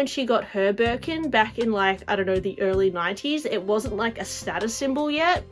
when she got her Birkin back in like, I don't know, the early 90s, it wasn't like a status symbol yet.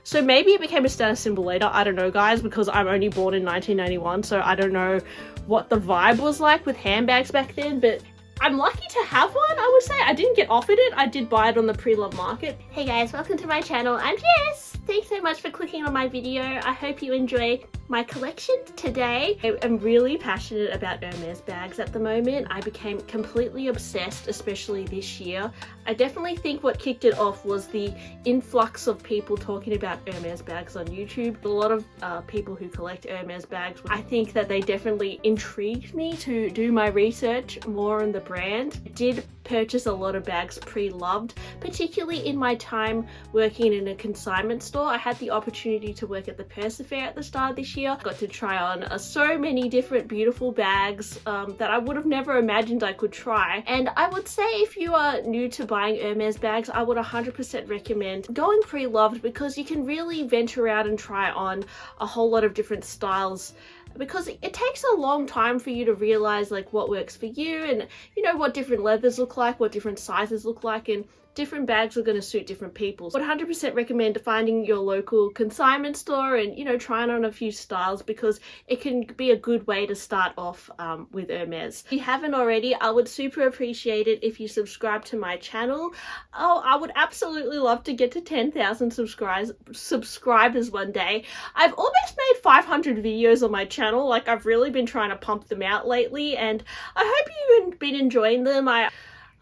So maybe it became a status symbol later. I don't know, guys, because I'm only born in 1991, so I don't know what the vibe was like with handbags back then, but I'm lucky to have one, I would say. I didn't get offered it. I did buy it on the pre-loved market. Hey guys, welcome to my channel. I'm Jess. Thanks so much for clicking on my video. I hope you enjoy my collection today. I'm really passionate about Hermes bags at the moment. I became completely obsessed, especially this year. I definitely think what kicked it off was the influx of people talking about Hermes bags on YouTube. A lot of people who collect Hermes bags. I think that they definitely intrigued me to do my research more on the brand. I did purchase a lot of bags pre-loved, particularly in my time working in a consignment store. I had the opportunity to work at the Persa Fair at the start of this year. Got to try on so many different beautiful bags that I would have never imagined I could try. And I would say if you are new to buying Hermes bags, I would 100% recommend going pre-loved, because you can really venture out and try on a whole lot of different styles, because it takes a long time for you to realize like what works for you, and you know what different leathers look like, what different sizes look like, and different bags are going to suit different people. So I would 100% recommend finding your local consignment store and, you know, trying on a few styles, because it can be a good way to start off with Hermes. If you haven't already, I would super appreciate it if you subscribe to my channel. Oh, I would absolutely love to get to 10,000 subscribers one day. I've almost made 500 videos on my channel. Like, I've really been trying to pump them out lately, and I hope you've been enjoying them.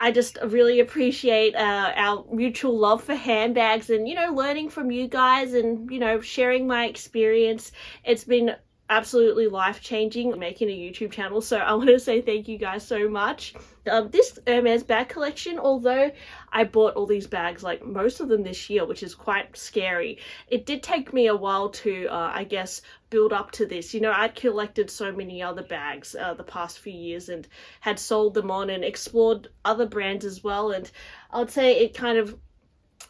I just really appreciate our mutual love for handbags, and, you know, learning from you guys and, you know, sharing my experience. It's been absolutely life-changing making a YouTube channel, so I want to say thank you guys so much. This Hermes bag collection, although I bought all these bags, like most of them this year, which is quite scary, it did take me a while to I guess build up to this. You know, I'd collected so many other bags the past few years and had sold them on and explored other brands as well, and I would say it kind of,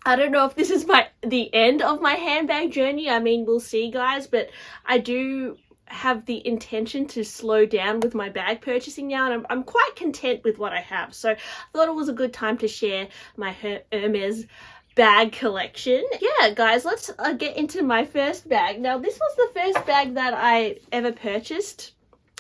I don't know if this is the end of my handbag journey. I mean, we'll see, guys, but I do have the intention to slow down with my bag purchasing now, and I'm quite content with what I have. So I thought it was a good time to share my Hermes bag collection. Yeah, guys, let's get into my first bag. Now, this was the first bag that I ever purchased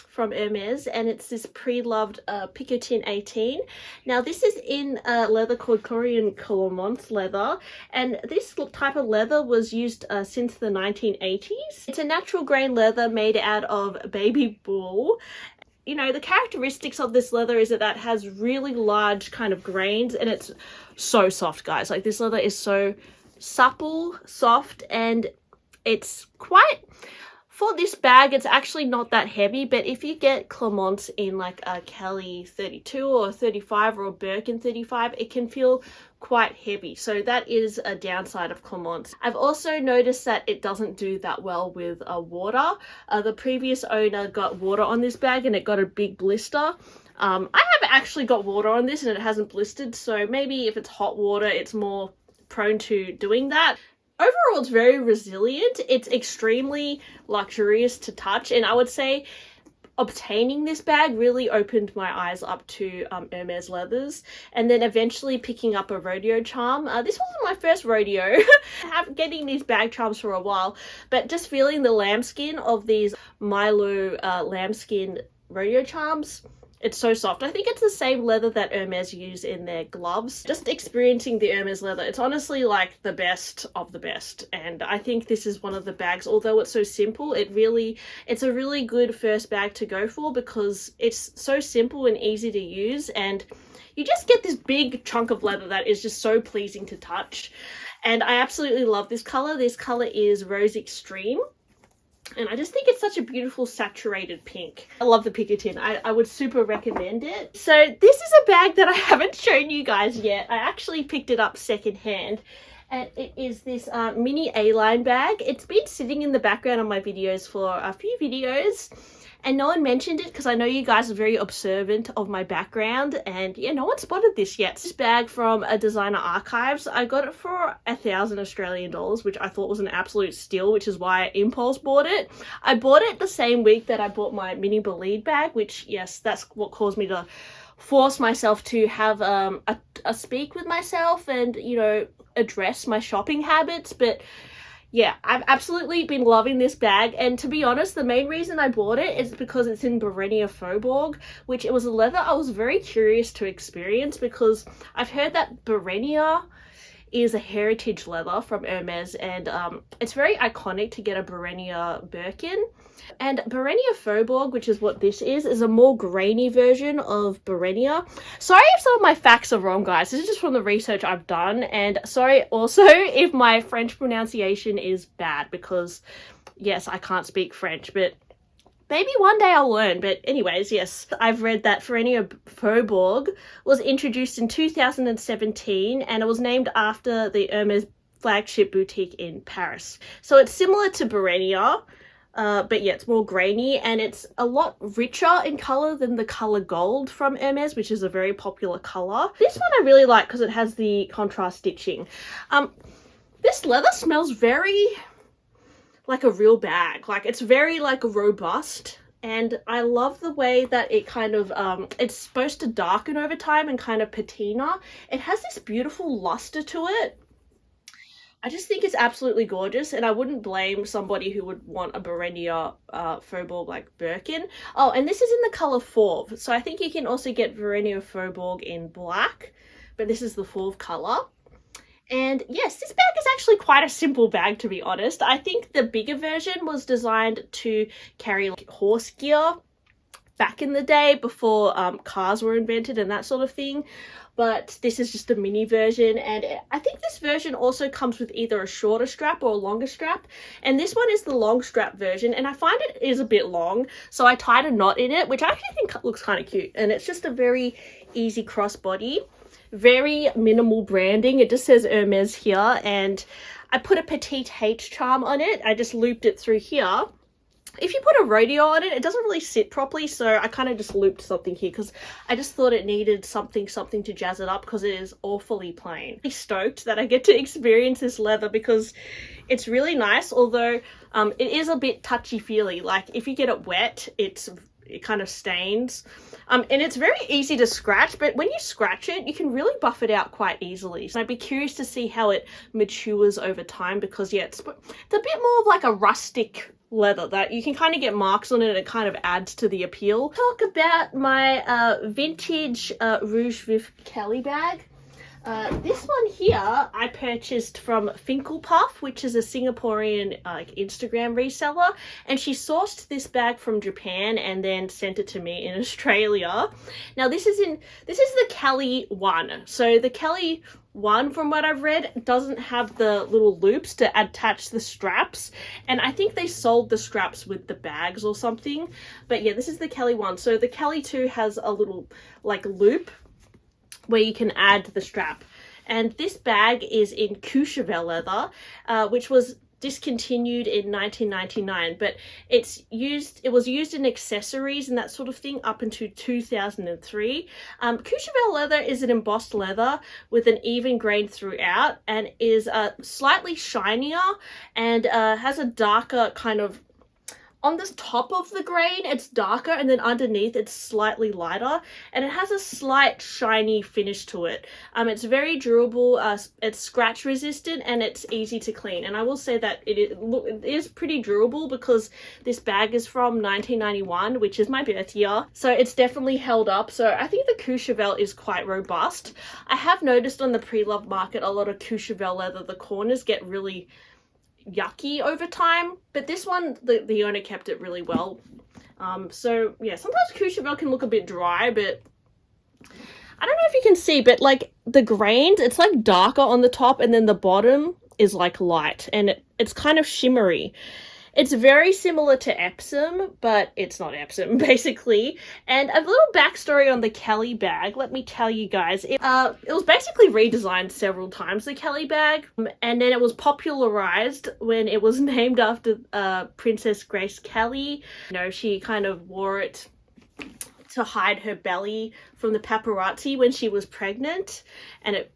from Hermes, and it's this pre-loved Picotin 18. Now, this is in a leather called Korean Clermont leather, and this type of leather was used since the 1980s. It's a natural grain leather made out of baby bull. You know, the characteristics of this leather is that it has really large kind of grains, and it's so soft, guys. Like, this leather is so supple, soft, and it's quite... For this bag, it's actually not that heavy, but if you get Clermont in like a Kelly 32 or 35 or a Birkin 35, it can feel quite heavy. So that is a downside of Clermont. I've also noticed that it doesn't do that well with water. The previous owner got water on this bag and it got a big blister. I have actually got water on this and it hasn't blistered, so maybe if it's hot water, it's more prone to doing that. Overall, it's very resilient. It's extremely luxurious to touch, and I would say obtaining this bag really opened my eyes up to Hermes leathers, and then eventually picking up a rodeo charm. This wasn't my first rodeo. I've getting these bag charms for a while, but just feeling the lambskin of these Milo lambskin rodeo charms, it's so soft. I think it's the same leather that Hermes use in their gloves. Just experiencing the Hermes leather, it's honestly like the best of the best. And I think this is one of the bags, although it's so simple, it's a really good first bag to go for, because it's so simple and easy to use, and you just get this big chunk of leather that is just so pleasing to touch. And I absolutely love this color. This color is Rose Extreme. And I just think it's such a beautiful saturated pink. I love the Picotin. I would super recommend it. So this is a bag that I haven't shown you guys yet. I actually picked it up secondhand. And it is this mini A-line bag. It's been sitting in the background on my videos for a few videos, and no one mentioned it because I know you guys are very observant of my background, and yeah, no one spotted this yet. This bag from a Designer Archives. I got it for 1,000 Australian dollars, which I thought was an absolute steal, which is why I impulse bought it. I bought it the same week that I bought my mini Bolide bag, which, yes, that's what caused me to force myself to have a speak with myself and, you know, address my shopping habits. But yeah, I've absolutely been loving this bag, and to be honest, the main reason I bought it is because it's in Bauhinia Faubourg, which it was a leather I was very curious to experience, because I've heard that Bauhinia is a heritage leather from Hermes, and it's very iconic to get a Bauhinia Birkin. And Bauhinia Faubourg, which is what this is a more grainy version of Bauhinia. Sorry if some of my facts are wrong, guys. This is just from the research I've done. And sorry also if my French pronunciation is bad, because yes, I can't speak French, but maybe one day I'll learn. But anyways, yes, I've read that Bauhinia Faubourg was introduced in 2017, and it was named after the Hermes flagship boutique in Paris. So it's similar to Bauhinia, but yeah, it's more grainy, and it's a lot richer in color than the color gold from Hermes, which is a very popular color. This one I really like because it has the contrast stitching. This leather smells very like a real bag. Like, it's very like robust, and I love the way that it kind of it's supposed to darken over time and kind of patina. It has this beautiful luster to it. I just think it's absolutely gorgeous, and I wouldn't blame somebody who would want a Bauhinia Faubourg like Birkin. Oh, and this is in the color Fauve, so I think you can also get Bauhinia Faubourg in black, but this is the Fauve color. And yes, this bag is actually quite a simple bag, to be honest. I think the bigger version was designed to carry like horse gear back in the day, before cars were invented and that sort of thing. But this is just a mini version, and I think this version also comes with either a shorter strap or a longer strap, and this one is the long strap version, and I find it is a bit long, so I tied a knot in it, which I actually think looks kind of cute. And it's just a very easy crossbody, very minimal branding. It just says Hermes here, and I put a petite H charm on it. I just looped it through here. If you put a rodeo on it, it doesn't really sit properly, so I kind of just looped something here because I just thought it needed something to jazz it up, because it is awfully plain. I'm stoked that I get to experience this leather because it's really nice, although it is a bit touchy-feely. Like, if you get it wet, it kind of stains. And it's very easy to scratch, but when you scratch it, you can really buff it out quite easily. So I'd be curious to see how it matures over time, because yeah, it's a bit more of like a rustic leather that you can kind of get marks on it, and it kind of adds to the appeal. Talk about my vintage Rouge Vif Kelly bag. This one here I purchased from Finkelpuff, which is a Singaporean Instagram reseller, and she sourced this bag from Japan and then sent it to me in Australia. Now this is the Kelly one. So the Kelly one, from what I've read, doesn't have the little loops to attach the straps, and I think they sold the straps with the bags or something. But yeah, this is the Kelly one. So the Kelly 2 has a little like loop where you can add the strap, and this bag is in Courchevel leather, which was discontinued in 1999, but it was used in accessories and that sort of thing up until 2003. Courchevel leather is an embossed leather with an even grain throughout, and is slightly shinier, and has a darker kind of, on the top of the grain it's darker, and then underneath it's slightly lighter, and it has a slight shiny finish to it. It's very durable, it's scratch resistant, and it's easy to clean. And I will say that it is pretty durable, because this bag is from 1991, which is my birth year, so it's definitely held up. So I think the Courchevel is quite robust. I have noticed on the pre-loved market a lot of Courchevel leather, the corners get really yucky over time, but this one the owner kept it really well. So yeah, sometimes Courchevel can look a bit dry, but I don't know if you can see, but like the grains, it's like darker on the top, and then the bottom is like light, and it's kind of shimmery. It's very similar to Epsom, but it's not Epsom, basically. And a little backstory on the Kelly bag, let me tell you guys. It was basically redesigned several times, the Kelly bag, and then it was popularized when it was named after Princess Grace Kelly. You know, she kind of wore it to hide her belly from the paparazzi when she was pregnant, and it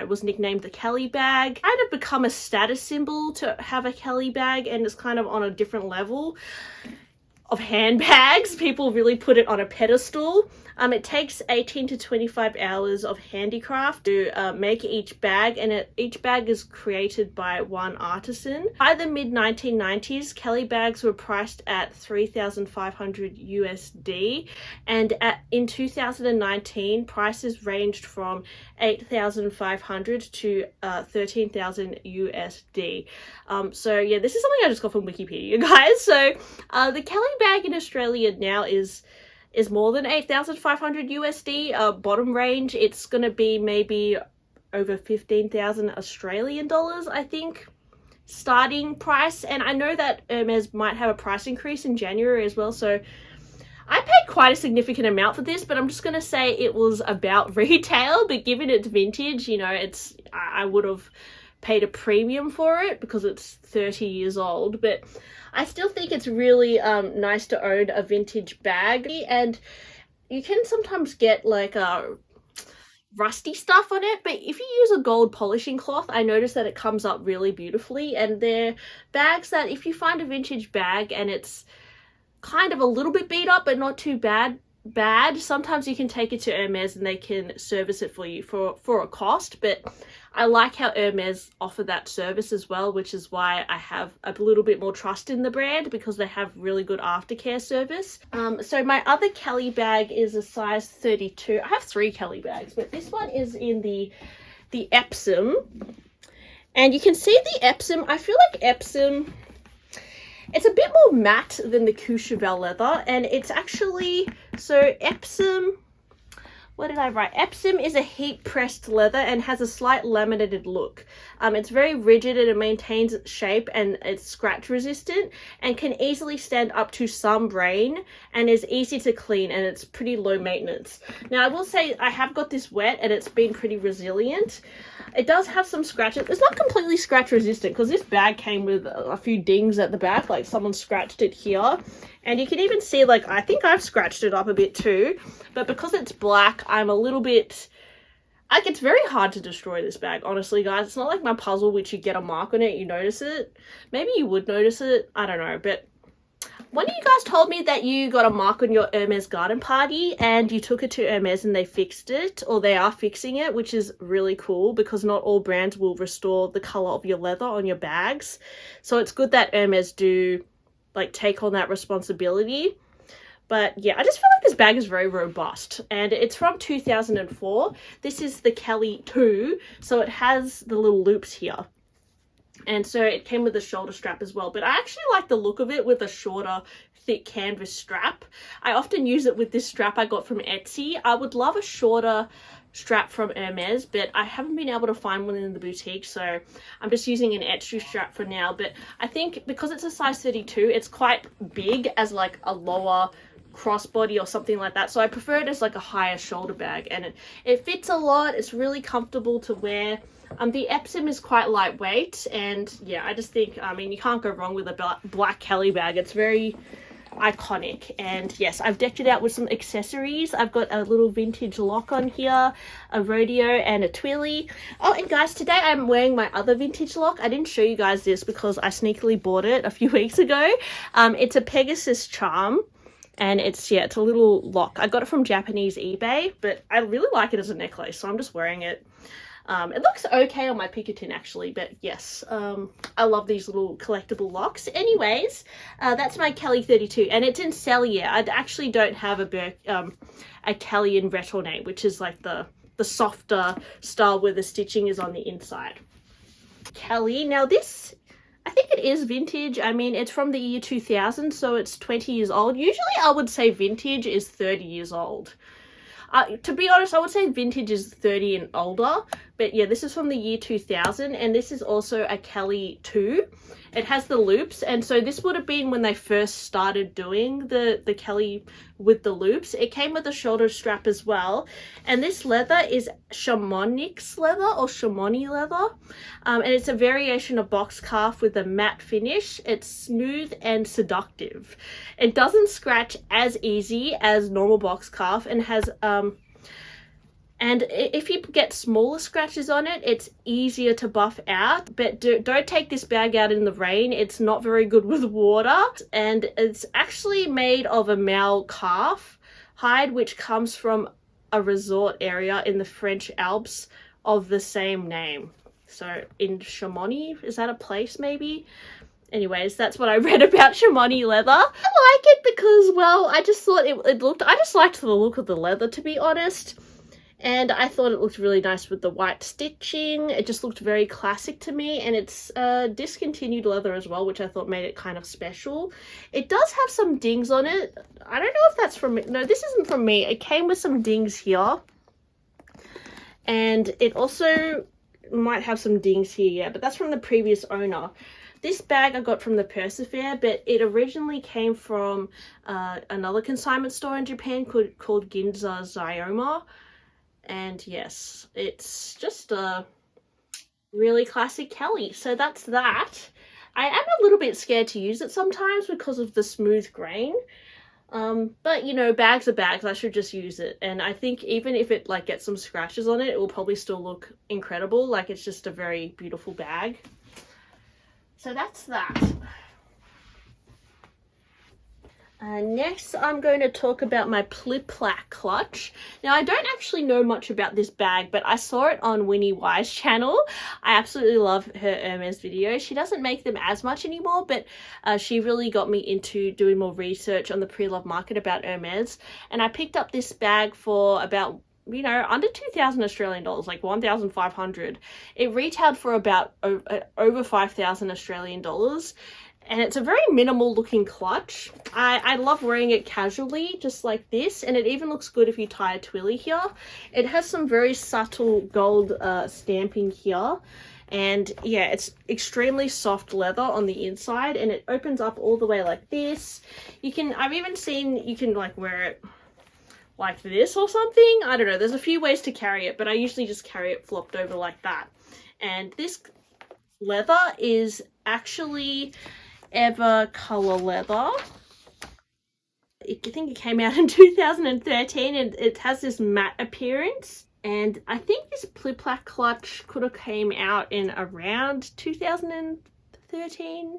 was nicknamed the Kelly bag. Kind of become a status symbol to have a Kelly bag, and it's kind of on a different level. of handbags. People really put it on a pedestal. It takes 18 to 25 hours of handicraft to make each bag, and each bag is created by one artisan. By the mid 1990s, Kelly bags were priced at 3,500 USD, and in 2019, prices ranged from 8,500 to 13,000 USD. So yeah, this is something I just got from Wikipedia, guys. So the Kelly bag in Australia now is more than 8,500 USD. Bottom range, it's gonna be maybe over 15,000 Australian dollars, I think, starting price. And I know that Hermes might have a price increase in January as well, so I paid quite a significant amount for this, but I'm just gonna say it was about retail. But given it's vintage, you know, I would have paid a premium for it because it's 30 years old. But I still think it's really nice to own a vintage bag, and you can sometimes get like rusty stuff on it, but if you use a gold polishing cloth, I notice that it comes up really beautifully. And they're bags that if you find a vintage bag and it's kind of a little bit beat up but not too bad, sometimes you can take it to Hermes and they can service it for you for a cost. But I like how Hermes offer that service as well, which is why I have a little bit more trust in the brand, because they have really good aftercare service. So my other Kelly bag is a size 32. I have 3 Kelly bags, but this one is in the Epsom, and you can see the Epsom. I feel like Epsom, it's a bit more matte than the Courchevel leather, and it's actually, so Epsom, what did I write? Epsom is a heat pressed leather and has a slight laminated look. It's very rigid and it maintains its shape, and it's scratch resistant and can easily stand up to some rain, and is easy to clean, and it's pretty low maintenance. Now I will say I have got this wet and it's been pretty resilient. It does have some scratches. It's not completely scratch resistant because this bag came with a few dings at the back, like someone scratched it here. And you can even see, like, I think I've scratched it up a bit too. But because it's black, I'm a little bit, like, it's very hard to destroy this bag, honestly, guys. It's not like my puzzle, which you get a mark on it, you notice it. Maybe you would notice it, I don't know. But one of you guys told me that you got a mark on your Hermes garden party and you took it to Hermes and they fixed it, or they are fixing it, which is really cool because not all brands will restore the color of your leather on your bags. So it's good that Hermes do, like, take on that responsibility. But yeah, I just feel like this bag is very robust, and it's from 2004. This is the Kelly 2, so it has the little loops here. And so it came with a shoulder strap as well. But I actually like the look of it with a shorter, thick canvas strap. I often use it with this strap I got from Etsy. I would love a shorter strap from Hermes, but I haven't been able to find one in the boutique, so I'm just using an Etsy strap for now. But I think because it's a size 32, it's quite big as like a lower crossbody or something like that, so I prefer it as like a higher shoulder bag, and it fits a lot. It's really comfortable to wear. The Epsom is quite lightweight, and yeah, I just think, I mean, you can't go wrong with a black Kelly bag. It's very iconic. And yes, I've decked it out with some accessories. I've got a little vintage lock on here, a rodeo, and a twilly. Oh, and guys, today I'm wearing my other vintage lock. I didn't show you guys this because I sneakily bought it a few weeks ago. It's a Pegasus charm, and it's a little lock. I got it from Japanese eBay, but I really like it as a necklace, so I'm just wearing it. It looks okay on my Picotin actually, but yes, I love these little collectible locks. Anyways, that's my Kelly 32, and it's in Cellier. I actually don't have a Kelly in Retourné, which is like the softer style where the stitching is on the inside. Kelly, now this, I think it is vintage. I mean, it's from the year 2000, so it's 20 years old. Usually I would say vintage is 30 years old. To be honest, I would say vintage is 30 and older, but yeah, this is from the year 2000, and this is also a Kelly 2. It has the loops, and so this would have been when they first started doing the Kelly with the loops. It came with a shoulder strap as well, and this leather is Chamonix leather or Chamonix leather, and it's a variation of box calf with a matte finish. It's smooth and seductive. It doesn't scratch as easy as normal box calf, and has And if you get smaller scratches on it, it's easier to buff out. But don't take this bag out in the rain. It's not very good with water. And it's actually made of a male calf hide, which comes from a resort area in the French Alps of the same name. So in Chamonix, is that a place maybe? Anyways, that's what I read about Chamonix leather. I like it because, well, I just thought it looked, I just liked the look of the leather, to be honest. And I thought it looked really nice with the white stitching. It just looked very classic to me, and it's discontinued leather as well, which I thought made it kind of special. It does have some dings on it. I don't know if that's from me. No, this isn't from me. It came with some dings here. And it also might have some dings here, yeah, but that's from the previous owner. This bag I got from the Persefair, but it originally came from another consignment store in Japan called Ginza Zyoma. And yes, it's just a really classic Kelly. So that's that. I am a little bit scared to use it sometimes because of the smooth grain. But you know, bags are bags. I should just use it. And I think even if it like gets some scratches on it, it will probably still look incredible. Like, it's just a very beautiful bag. So that's that. Next, I'm going to talk about my Pliplat clutch. Now, I don't actually know much about this bag, but I saw it on Winnie Y's channel. I absolutely love her Hermes videos. She doesn't make them as much anymore, but she really got me into doing more research on the pre-loved market about Hermes. And I picked up this bag for about, you know, under 2,000 Australian dollars, like 1,500. It retailed for about over 5,000 Australian dollars. And it's a very minimal looking clutch. I love wearing it casually, just like this. And it even looks good if you tie a twilly here. It has some very subtle gold stamping here. And yeah, it's extremely soft leather on the inside. And it opens up all the way like this. I've even seen you can like wear it like this or something. I don't know. There's a few ways to carry it, but I usually just carry it flopped over like that. And this leather is actually Ever Color leather. I think it came out in 2013, and it has this matte appearance. And I think this Pliplat clutch could have came out in around 2013.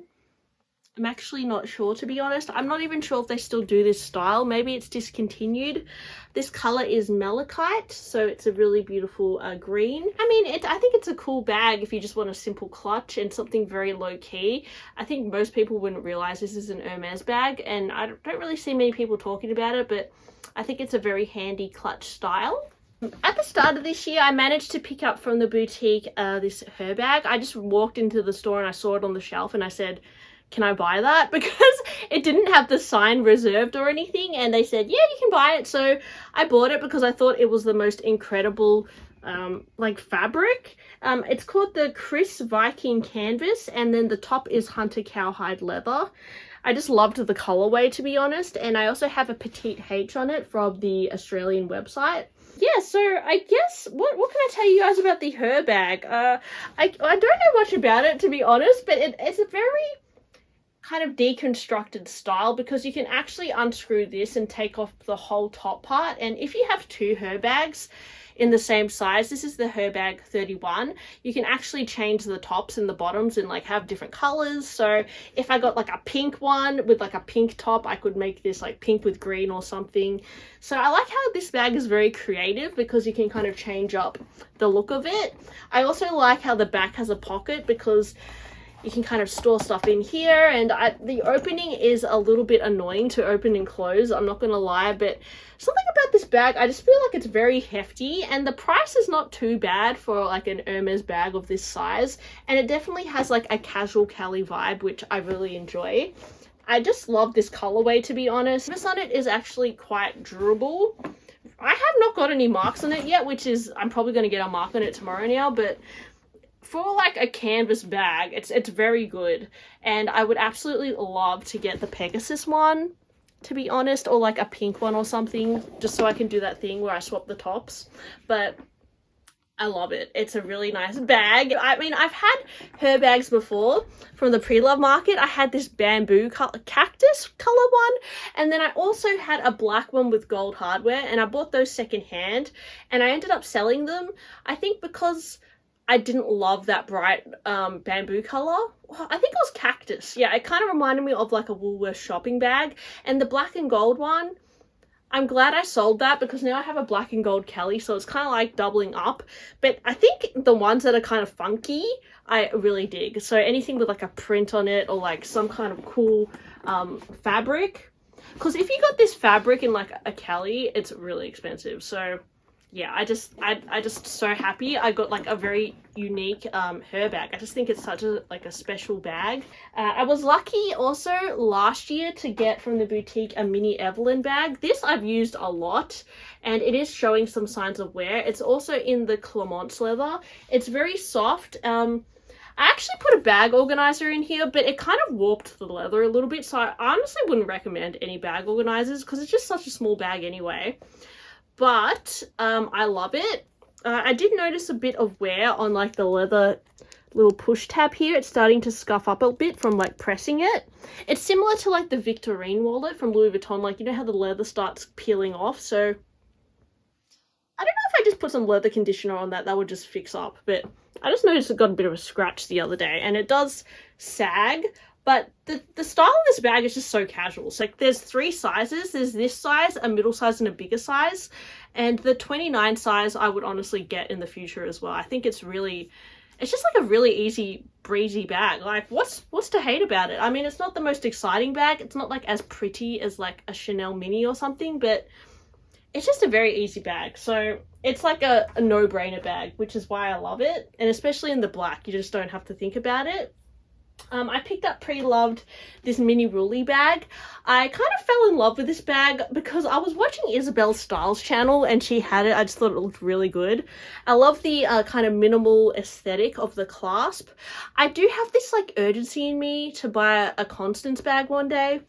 I'm actually not sure, to be honest. I'm not even sure if they still do this style. Maybe it's discontinued. This color is malachite, so it's a really beautiful green. I mean, I think it's a cool bag if you just want a simple clutch and something very low-key. I think most people wouldn't realize this is an Hermes bag, and I don't really see many people talking about it, but I think it's a very handy clutch style. At the start of this year, I managed to pick up from the boutique this Her bag. I just walked into the store and I saw it on the shelf and I said, can I buy that? Because it didn't have the sign reserved or anything, and they said, yeah, you can buy it. So I bought it because I thought it was the most incredible like fabric. It's called the Chris Viking canvas, and then the top is Hunter cowhide leather. I just loved the colorway, to be honest, and I also have a petite H on it from the Australian website. Yeah, so I guess, what can I tell you guys about the Her bag? I don't know much about it, to be honest, but it's a very kind of deconstructed style, because you can actually unscrew this and take off the whole top part. And if you have two Her bags in the same size, this is the Her bag 31, you can actually change the tops and the bottoms and like have different colors. So if I got like a pink one with like a pink top, I could make this like pink with green or something. So I like how this bag is very creative because you can kind of change up the look of it. I also like how the back has a pocket, because you can kind of store stuff in here, and the opening is a little bit annoying to open and close, I'm not gonna lie, but something about this bag, I just feel like it's very hefty, and the price is not too bad for like an Hermes bag of this size, and it definitely has like a casual Cali vibe, which I really enjoy. I just love this colorway, to be honest. This on it is actually quite durable. I have not got any marks on it yet, which is, I'm probably going to get a mark on it tomorrow now, but for like a canvas bag, it's very good. And I would absolutely love to get the Pegasus one, to be honest, or like a pink one or something, just so I can do that thing where I swap the tops. But I love it. It's a really nice bag. I mean, I've had her bags before from the pre-love market. I had this bamboo cactus color one, and then I also had a black one with gold hardware, and I bought those secondhand, and I ended up selling them. I think because I didn't love that bright bamboo color. I think it was cactus. Yeah, it kind of reminded me of like a Woolworths shopping bag, and the black and gold one, I'm glad I sold that because now I have a black and gold Kelly, so it's kind of like doubling up. But I think the ones that are kind of funky, I really dig. So anything with like a print on it or like some kind of cool fabric. Because if you got this fabric in like a Kelly, it's really expensive. So yeah, I just so happy I got like a very unique her bag. I just think it's such a like a special bag. I was lucky also last year to get from the boutique a mini Evelyn bag. This I've used a lot and it is showing some signs of wear. It's also in the Clemence leather. It's very soft. I actually put a bag organizer in here, but it kind of warped the leather a little bit, so I honestly wouldn't recommend any bag organizers because it's just such a small bag anyway. But I love it. I did notice a bit of wear on like the leather little push tab here. It's starting to scuff up a bit from like pressing it. It's similar to like the Victorine wallet from Louis Vuitton. Like, you know how the leather starts peeling off? So I don't know if I just put some leather conditioner on that would just fix up. But I just noticed it got a bit of a scratch the other day. And it does sag. But the style of this bag is just so casual. So like, there's 3 sizes. There's this size, a middle size, and a bigger size. And the 29 size I would honestly get in the future as well. I think it's just like a really easy, breezy bag. Like, what's to hate about it? I mean, it's not the most exciting bag. It's not like as pretty as like a Chanel mini or something, but it's just a very easy bag. So it's like a no-brainer bag, which is why I love it. And especially in the black, you just don't have to think about it. I picked up pre-loved this mini Ruly bag. I kind of fell in love with this bag because I was watching Isabel Styles' channel and she had it. I just thought it looked really good. I love the kind of minimal aesthetic of the clasp. I do have this like urgency in me to buy a Constance bag one day.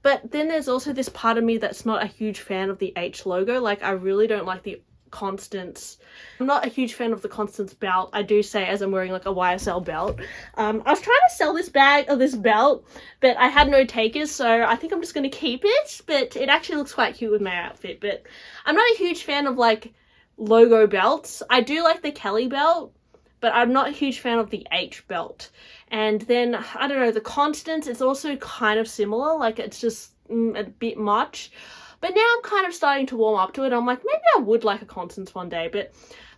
But then there's also this part of me that's not a huge fan of the H logo. Like, I really don't like the Constance. I'm not a huge fan of the Constance belt. I do say as I'm wearing like a YSL belt. I was trying to sell this bag or this belt, but I had no takers, so I think I'm just going to keep it. But it actually looks quite cute with my outfit. But I'm not a huge fan of like logo belts. I do like the Kelly belt, but I'm not a huge fan of the H belt. And then, I don't know, the Constance, it's also kind of similar. Like, it's just a bit much. But now I'm kind of starting to warm up to it. I'm like, maybe I would like a Constance one day. But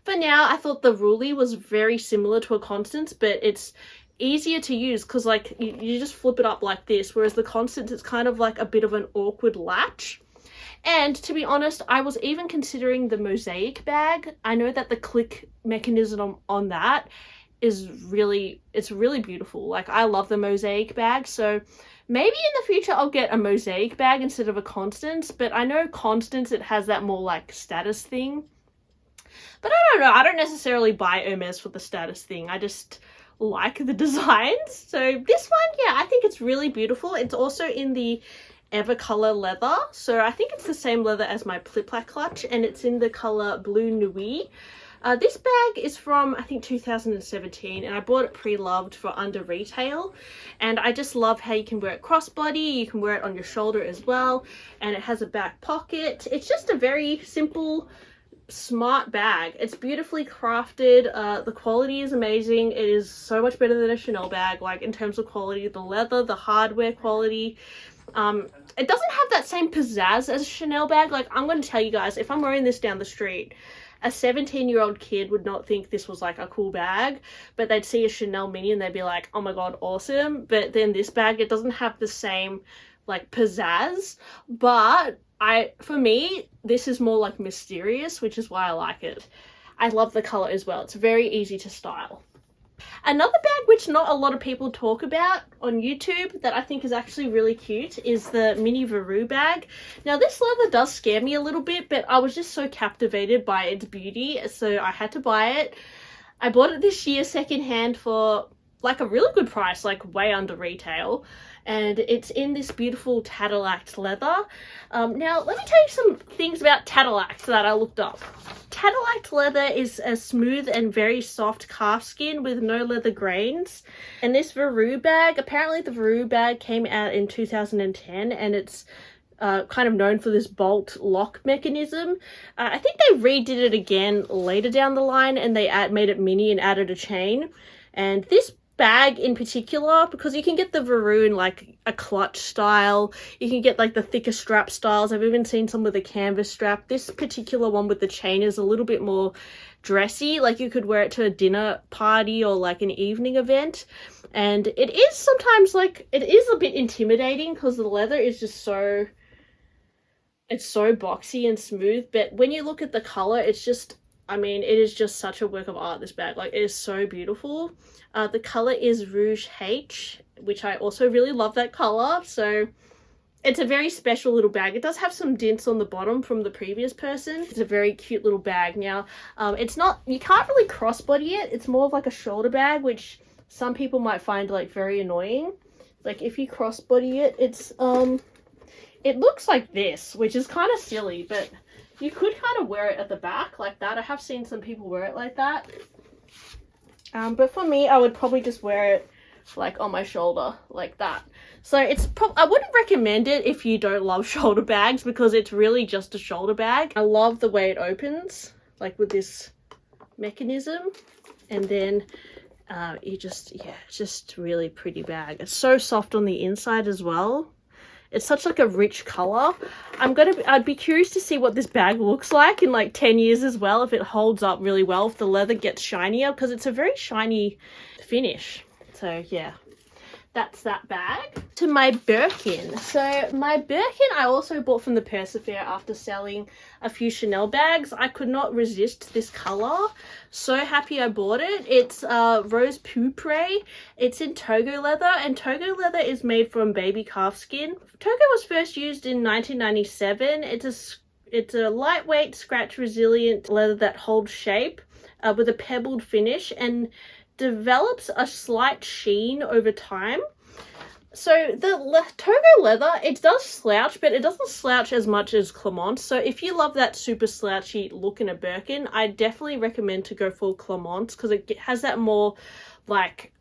for now, I thought the Ruly was very similar to a Constance, but it's easier to use because, like, you just flip it up like this. Whereas the Constance, it's kind of like a bit of an awkward latch. And to be honest, I was even considering the Mosaic bag. I know that the click mechanism on that is really beautiful. Like, I love the Mosaic bag. So maybe in the future I'll get a Mosaic bag instead of a Constance, but I know Constance, it has that more like status thing. But I don't know, I don't necessarily buy Hermes for the status thing. I just like the designs. So this one, yeah, I think it's really beautiful. It's also in the Evercolor leather. So I think it's the same leather as my Pliplat clutch, and it's in the color Blue Nuit. This bag is from, I think, 2017, and I bought it pre-loved for under retail. And I just love how you can wear it crossbody, you can wear it on your shoulder as well, and it has a back pocket. It's just a very simple, smart bag. It's beautifully crafted. The quality is amazing. It is so much better than a Chanel bag, like in terms of quality, the leather, the hardware quality. It doesn't have that same pizzazz as a Chanel bag. Like, I'm going to tell you guys, if I'm wearing this down the street, a 17-year-old kid would not think this was like a cool bag, but they'd see a Chanel mini and they'd be like, oh my god, awesome. But then this bag, it doesn't have the same like pizzazz, but for me, this is more like mysterious, which is why I like it. I love the color as well. It's very easy to style. Another bag which not a lot of people talk about on YouTube that I think is actually really cute is the mini Veru bag. Now, this leather does scare me a little bit, but I was just so captivated by its beauty, so I had to buy it. I bought it this year secondhand for like a really good price, like way under retail, and it's in this beautiful Tadillac leather. Now let me tell you some things about Tadillac that I looked up. Tadillac leather is a smooth and very soft calf skin with no leather grains. And this Veru bag, apparently the Veru bag came out in 2010, and it's kind of known for this bolt lock mechanism. I think they redid it again later down the line, and they made it mini and added a chain. And this bag in particular, because you can get the Veru in like a clutch style, you can get like the thicker strap styles. I've even seen some with a canvas strap. This particular one with the chain is a little bit more dressy, like you could wear it to a dinner party or like an evening event. And it is sometimes like, it is a bit intimidating because the leather is just so, it's so boxy and smooth. But when you look at the color, it's just, I mean, it is just such a work of art, this bag. Like, it is so beautiful. The color is Rouge H, which I also really love that color. So it's a very special little bag. It does have some dints on the bottom from the previous person. It's a very cute little bag. Now, it's not, you can't really crossbody it. It's more of like a shoulder bag, which some people might find like very annoying. Like if you crossbody it, it's, it looks like this, which is kind of silly, but you could kind of wear it at the back like that. I have seen some people wear it like that. But for me, I would probably just wear it like on my shoulder like that. So it's I wouldn't recommend it if you don't love shoulder bags, because it's really just a shoulder bag. I love the way it opens, like with this mechanism, and then you just, yeah, it's just really pretty bag. It's so soft on the inside as well. It's such like a rich color. I'd be curious to see what this bag looks like in like 10 years as well, if it holds up really well, if the leather gets shinier, because it's a very shiny finish. So yeah, that's that bag. To my Birkin. So my Birkin I also bought from the Persefair after selling a few Chanel bags. I could not resist this color. So happy I bought it. It's Rose Pourpre. It's in Togo leather, and Togo leather is made from baby calf skin. Togo was first used in 1997. It's a lightweight, scratch resilient leather that holds shape with a pebbled finish and develops a slight sheen over time. So the Togo leather, it does slouch, but it doesn't slouch as much as Clement. So if you love that super slouchy look in a Birkin, I definitely recommend to go for Clement, because it has that more like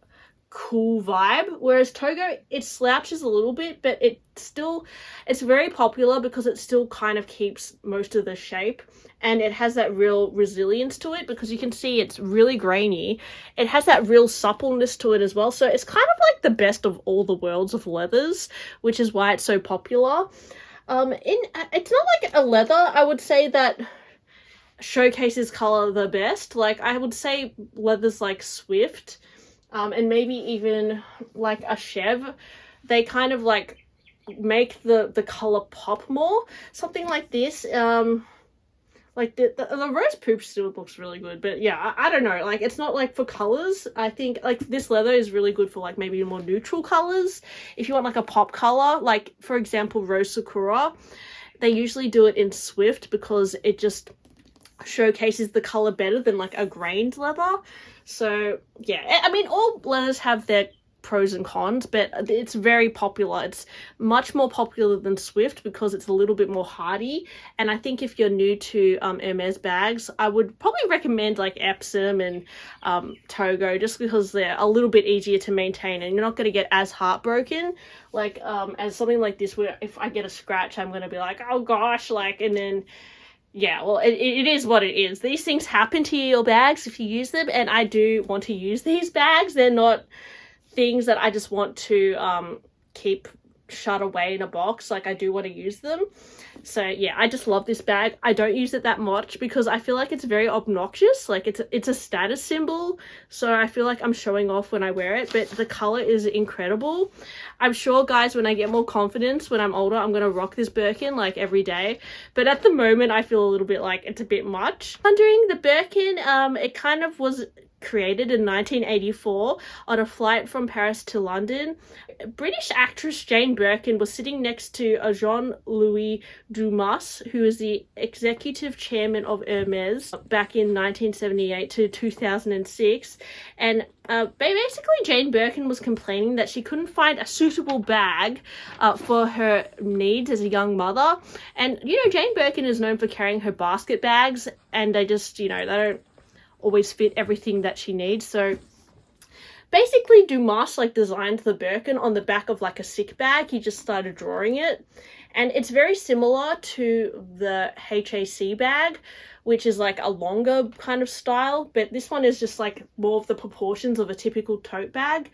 cool vibe, whereas Togo, it slouches a little bit, but it's very popular because it still kind of keeps most of the shape, and it has that real resilience to it, because you can see it's really grainy. It has that real suppleness to it as well, so it's kind of like the best of all the worlds of leathers, which is why it's so popular. It's not like a leather I would say that showcases color the best. Like I would say leathers like Swift, and maybe even like a Chev, they kind of like make the color pop more. Something like this, like the Rose Poop still looks really good, but yeah, I don't know, like it's not like for colors. I think like this leather is really good for like maybe more neutral colors. If you want like a pop color, like for example Rose Sakura, they usually do it in Swift because it just showcases the color better than like a grained leather. So yeah, I mean all leathers have their pros and cons, but it's very popular. It's much more popular than Swift because it's a little bit more hardy. And I think if you're new to Hermes bags, I would probably recommend like Epsom and Togo, just because they're a little bit easier to maintain and you're not going to get as heartbroken like as something like this, where if I get a scratch I'm going to be like, oh gosh, like, and then yeah, well, it is what it is. These things happen to your bags if you use them, and I do want to use these bags. They're not things that I just want to keep shut away in a box. Like I do want to use them. So yeah, I just love this bag. I don't use it that much because I feel like it's very obnoxious. Like it's a status symbol, so I feel like I'm showing off when I wear it, but the color is incredible. I'm sure guys, when I get more confidence when I'm older, I'm gonna rock this Birkin like every day, but at the moment I feel a little bit like it's a bit much. Wondering the Birkin, it kind of was created in 1984 on a flight from Paris to London. British actress Jane Birkin was sitting next to Jean-Louis Dumas, who is the executive chairman of Hermes back in 1978 to 2006. And basically Jane Birkin was complaining that she couldn't find a suitable bag for her needs as a young mother. And, you know, Jane Birkin is known for carrying her basket bags, and they just, you know, they don't always fit everything that she needs. So basically Dumas like designed the Birkin on the back of like a sick bag. He just started drawing it, and it's very similar to the HAC bag, which is like a longer kind of style, but this one is just like more of the proportions of a typical tote bag.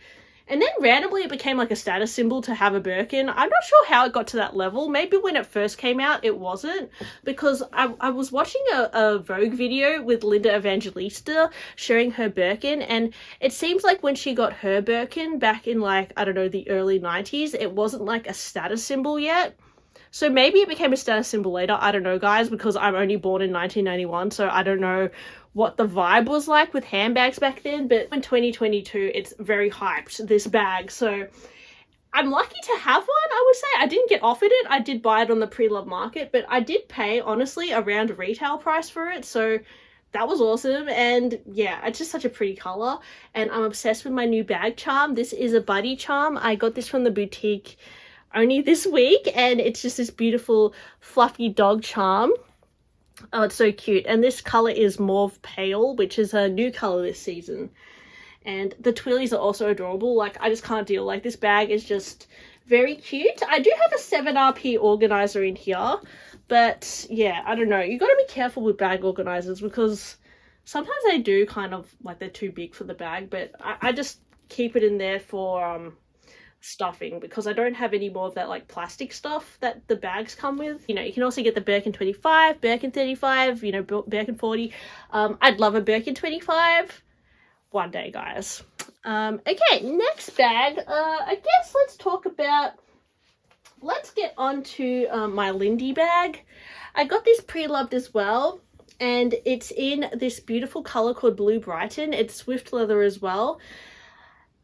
And then randomly it became like a status symbol to have a Birkin. I'm not sure how it got to that level. Maybe when it first came out it wasn't, because I was watching a Vogue video with Linda Evangelista sharing her Birkin, and it seems like when she got her Birkin back in like, I don't know, the early 90s, it wasn't like a status symbol yet. So maybe it became a status symbol later. I don't know, guys, because I'm only born in 1991, so I don't know what the vibe was like with handbags back then. But in 2022, it's very hyped, this bag. So I'm lucky to have one, I would say. I didn't get offered it. I did buy it on the pre-loved market, but I did pay, honestly, around retail price for it. So that was awesome. And yeah, it's just such a pretty color. And I'm obsessed with my new bag charm. This is a Buddy charm. I got this from the boutique only this week, and it's just this beautiful fluffy dog charm. Oh, it's so cute. And this color is Mauve Pale, which is a new color this season. And the twillies are also adorable. Like, I just can't deal. Like, this bag is just very cute. I do have a 7RP organizer in here, but yeah, I don't know. You got to be careful with bag organizers, because sometimes they do kind of like they're too big for the bag, but I just keep it in there for stuffing, because I don't have any more of that like plastic stuff that the bags come with. You know, you can also get the Birkin 25, Birkin 35, you know, Birkin 40. I'd love a Birkin 25 one day, guys. Okay, next bag. I guess let's get on to my Lindy bag. I got this pre-loved as well, and it's in this beautiful color called Blue Brighton. It's Swift leather as well.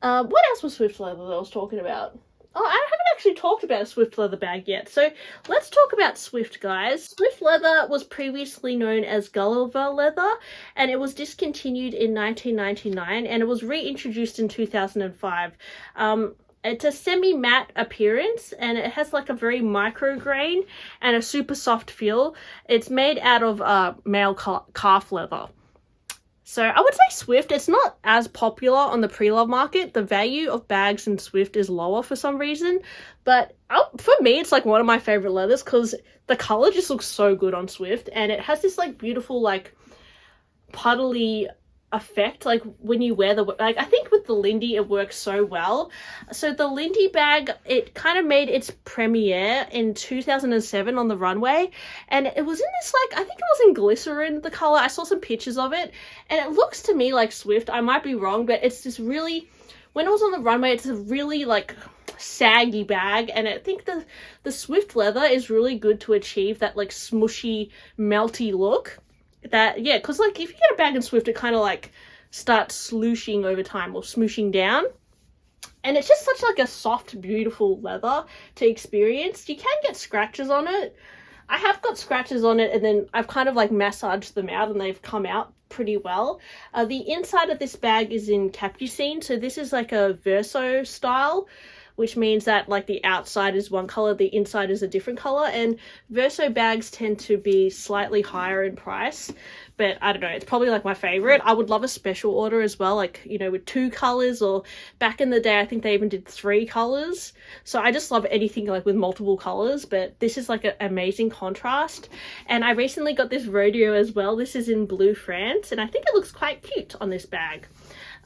What else was Swift leather that I was talking about? Oh, I haven't actually talked about a Swift leather bag yet. So let's talk about Swift, guys. Swift leather was previously known as Gulliver leather, and it was discontinued in 1999, and it was reintroduced in 2005. It's a semi-matte appearance, and it has like a very micro grain and a super soft feel. It's made out of male calf leather. So I would say Swift, it's not as popular on the pre-love market. The value of bags in Swift is lower for some reason. But for me, it's like one of my favorite leathers, because the color just looks so good on Swift. And it has this like beautiful like puddly effect, like when you wear the, like I think with the Lindy it works so well. So the Lindy bag, it kind of made its premiere in 2007 on the runway, and it was in this like, I think it was in glycerin, the color. I saw some pictures of it, and it looks to me like Swift. I might be wrong, but it's this really, when it was on the runway, it's a really like saggy bag, and I think the Swift leather is really good to achieve that like smushy melty look. That, yeah, because like if you get a bag in Swift, it kind of like starts slooshing over time, or smooshing down, and it's just such like a soft, beautiful leather to experience. You can get scratches on it. I have got scratches on it, and then I've kind of like massaged them out, and they've come out pretty well. The inside of this bag is in Capucine, so this is like a verso style, which means that like the outside is one color, the inside is a different color, and verso bags tend to be slightly higher in price, but I don't know, it's probably like my favorite. I would love a special order as well, like, you know, with 2 colors, or back in the day I think they even did 3 colors. So I just love anything like with multiple colors, but this is like an amazing contrast. And I recently got this rodeo as well. This is in Blue France, and I think it looks quite cute on this bag.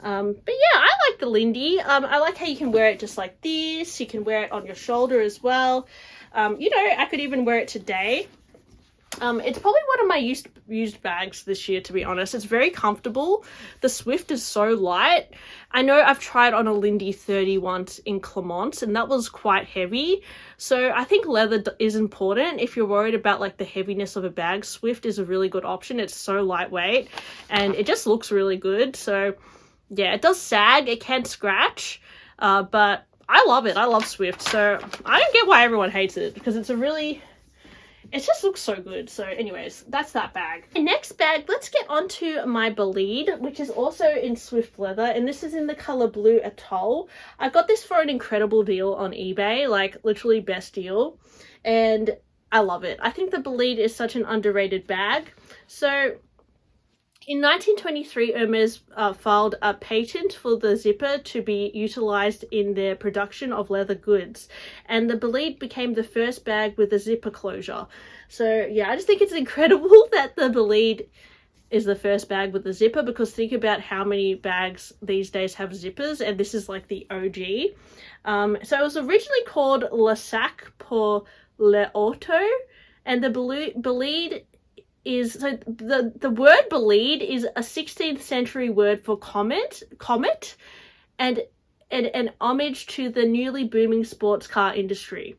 But yeah, I like the Lindy. I like how you can wear it just like this. You can wear it on your shoulder as well. You know, I could even wear it today. It's probably one of my used bags this year, to be honest. It's very comfortable. The Swift is so light. I know I've tried on a Lindy 30 once in Clermont, and that was quite heavy. So I think leather is important. If you're worried about like the heaviness of a bag, Swift is a really good option. It's so lightweight and it just looks really good. So yeah, it does sag, it can scratch, but I love it. I love Swift. So I don't get why everyone hates it, because it's a really... it just looks so good. So anyways, that's that bag. The next bag, let's get onto my Bolide, which is also in Swift leather, and this is in the color Blue Atoll. I got this for an incredible deal on eBay, like literally best deal, and I love it. I think the Bolide is such an underrated bag. So in 1923, Hermes filed a patent for the zipper to be utilized in their production of leather goods, and the Bolide became the first bag with a zipper closure. So yeah, I just think it's incredible that the Bolide is the first bag with a zipper, because think about how many bags these days have zippers, and this is like the OG. So it was originally called Le Sac pour l'Auto, and the Bolide is, so the word Bolide is a 16th century word for comet, and an homage to the newly booming sports car industry.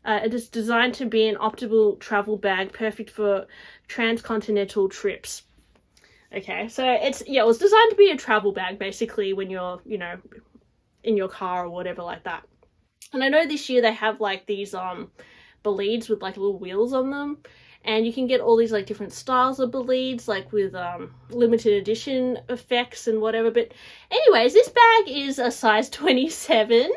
It is designed to be an optimal travel bag, perfect for transcontinental trips. Okay, so it was designed to be a travel bag basically when you're, you know, in your car or whatever like that. And I know this year they have like these Bolides with like little wheels on them. And you can get all these like different styles of Bolides, like with limited edition effects and whatever. But anyways, this bag is a size 27,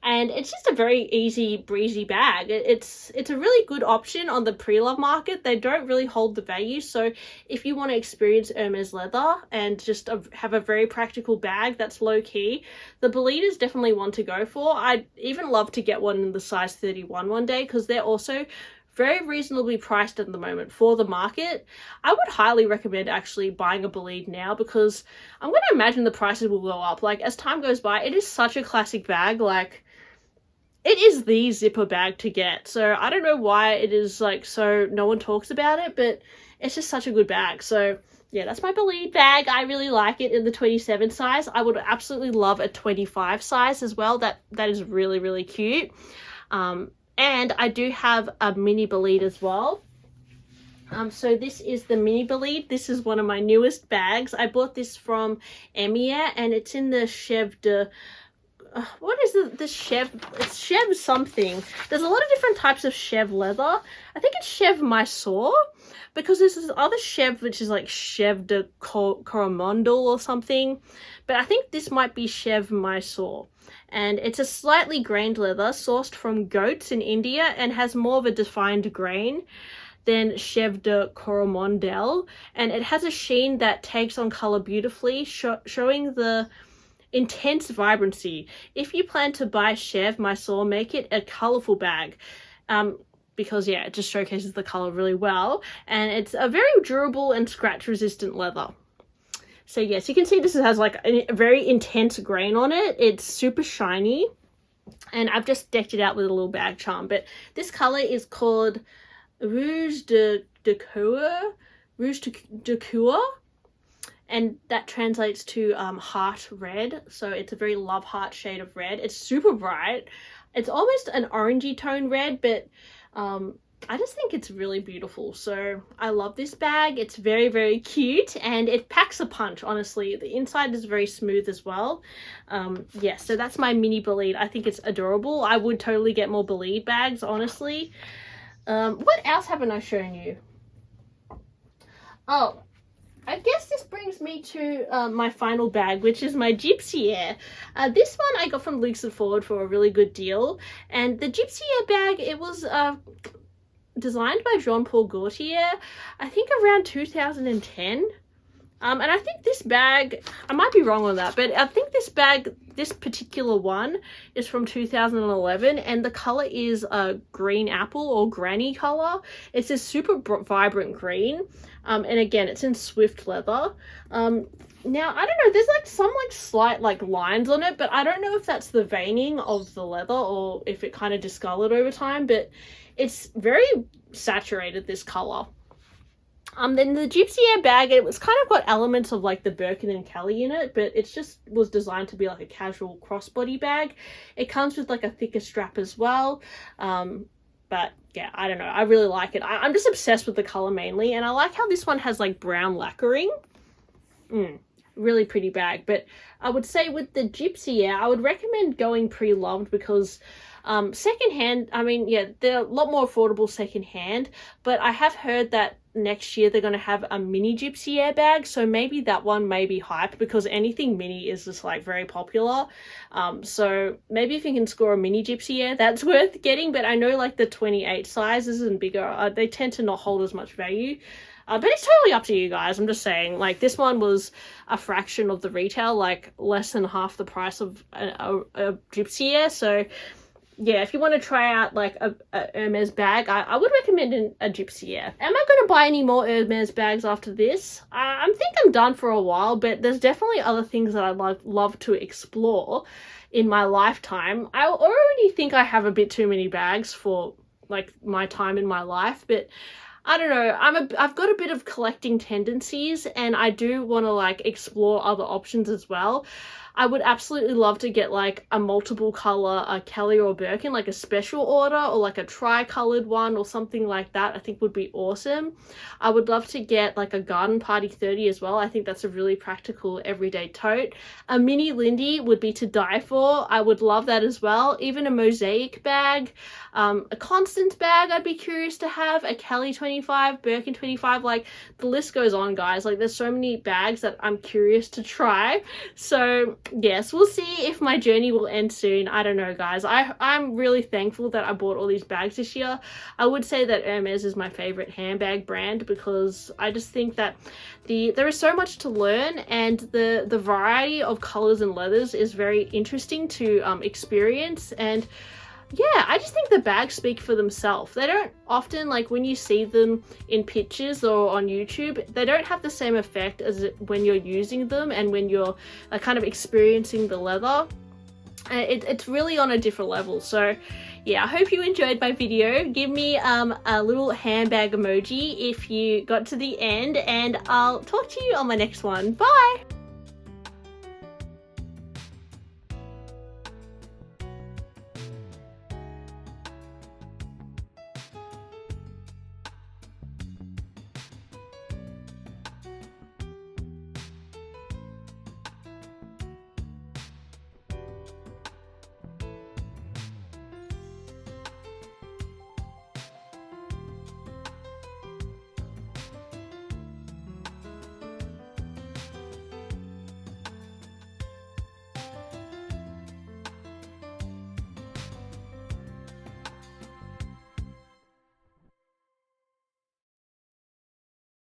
and it's just a very easy breezy bag. It's a really good option on the pre-love market. They don't really hold the value. So if you want to experience Hermes leather and just have a very practical bag that's low key, the Bolide is definitely one to go for. I'd even love to get one in the size 31 one day, because they're also very reasonably priced at the moment for the market. I would highly recommend actually buying a Bolide now, because I'm going to imagine the prices will go up. Like as time goes by, it is such a classic bag. Like it is the zipper bag to get. So I don't know why it is like so no one talks about it, but it's just such a good bag. So yeah, that's my Bolide bag. I really like it in the 27 size. I would absolutely love a 25 size as well. That is really, really cute. And I do have a mini Bolide as well. So this is the mini Bolide. This is one of my newest bags. I bought this from Emia, and it's in the Chèvre de... what is the Chèvre? It's Chèvre something. There's a lot of different types of Chèvre leather. I think it's Chèvre Mysore, because there's this other Chèvre which is like Chèvre de Coromandel or something. But I think this might be Chèvre Mysore. And it's a slightly grained leather sourced from goats in India, and has more of a defined grain than Chèvre de Coromandel. And it has a sheen that takes on color beautifully, showing the intense vibrancy. If you plan to buy Chèvre Mysore, make it a colorful bag. Because yeah, it just showcases the color really well. And it's a very durable and scratch resistant leather. So yes, you can see this has like a very intense grain on it. It's super shiny, and I've just decked it out with a little bag charm. But this color is called Rouge de Coeur, and that translates to heart red. So it's a very love heart shade of red. It's super bright. It's almost an orangey tone red, but I just think it's really beautiful. So I love this bag. It's very, very cute, and it packs a punch, honestly. The inside is very smooth as well. Yeah, so that's my mini Bolide. I think it's adorable. I would totally get more Bolide bags, honestly. What else haven't I shown you? Oh, I guess this brings me to my final bag, which is my Jypsiere. This one I got from Luke's and Ford for a really good deal. And the Jypsiere bag, it was designed by Jean-Paul Gaultier, I think around 2010. And I think this bag, I might be wrong on that, but I think this bag, this particular one, is from 2011, and the color is a green apple or granny color. It's a super vibrant green, and again, it's in Swift leather. Now, I don't know, there's like some like slight like lines on it, but I don't know if that's the veining of the leather or if it kind of discolored over time, but it's very saturated, this color. Then the Jypsiere bag, it was kind of got elements of like the Birkin and Kelly in it, but it just was designed to be like a casual crossbody bag. It comes with like a thicker strap as well. But yeah, I don't know. I really like it. I'm just obsessed with the color mainly, and I like how this one has like brown lacquering. Really pretty bag. But I would say with the Jypsiere, I would recommend going pre-loved because secondhand, I mean, yeah, they're a lot more affordable secondhand, but I have heard that next year they're going to have a mini Jypsiere bag, so maybe that one may be hyped because anything mini is just like very popular. So maybe if you can score a mini Jypsiere, that's worth getting, but I know like the 28 sizes and bigger, they tend to not hold as much value. But it's totally up to you guys. I'm just saying, like, this one was a fraction of the retail, like less than half the price of a Jypsiere. So yeah, if you want to try out like a Hermes bag, I would recommend a Jypsiere. Am I going to buy any more Hermes bags after this? I think I'm done for a while, but there's definitely other things that I'd love to explore in my lifetime. I already think I have a bit too many bags for like my time in my life, but I don't know, I've got a bit of collecting tendencies, and I do want to like explore other options as well. I would absolutely love to get like a multiple color, a Kelly or Birkin, like a special order or like a tri-colored one or something like that. I think would be awesome. I would love to get like a Garden Party 30 as well. I think that's a really practical everyday tote. A mini Lindy would be to die for. I would love that as well. Even a mosaic bag, a Constance bag I'd be curious to have, a Kelly 25, Birkin 25, like the list goes on, guys. Like there's so many bags that I'm curious to try. So yes, we'll see if my journey will end soon. I don't know, guys. I'm really thankful that I bought all these bags this year. I would say that Hermes is my favorite handbag brand because I just think that there is so much to learn, and the variety of colors and leathers is very interesting to experience. And yeah, I just think the bags speak for themselves. They don't often, like when you see them in pictures or on YouTube, they don't have the same effect as when you're using them and when you're kind of experiencing the leather. It's really on a different level. So yeah, I hope you enjoyed my video. Give me a little handbag emoji if you got to the end, and I'll talk to you on my next one. Bye!